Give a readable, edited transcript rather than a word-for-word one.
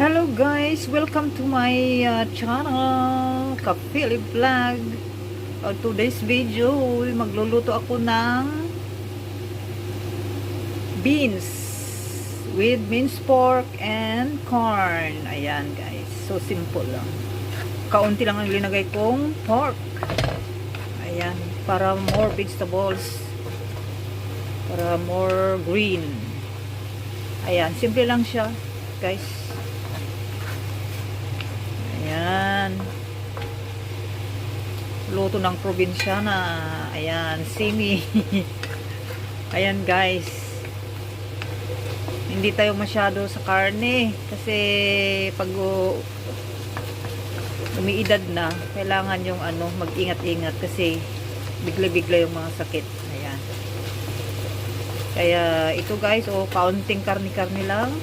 Hello guys, welcome to my channel, Kapili Vlog. Today's video, magluluto ako ng beans with minced pork and corn. Ayan guys, so simple lang. Kaunti lang ang linagay kong pork. Ayan, para more vegetables, para more green. Ayan, simple lang siya guys. Ayan. Luto ng probinsyana. Ayan, simi. Ayan guys. Hindi tayo masyado sa karne kasi pag umiidad na, kailangan yung mag-ingat-ingat kasi bigla-bigla yung mga sakit. Ayan. Kaya ito guys, kaunting karne-karne lang.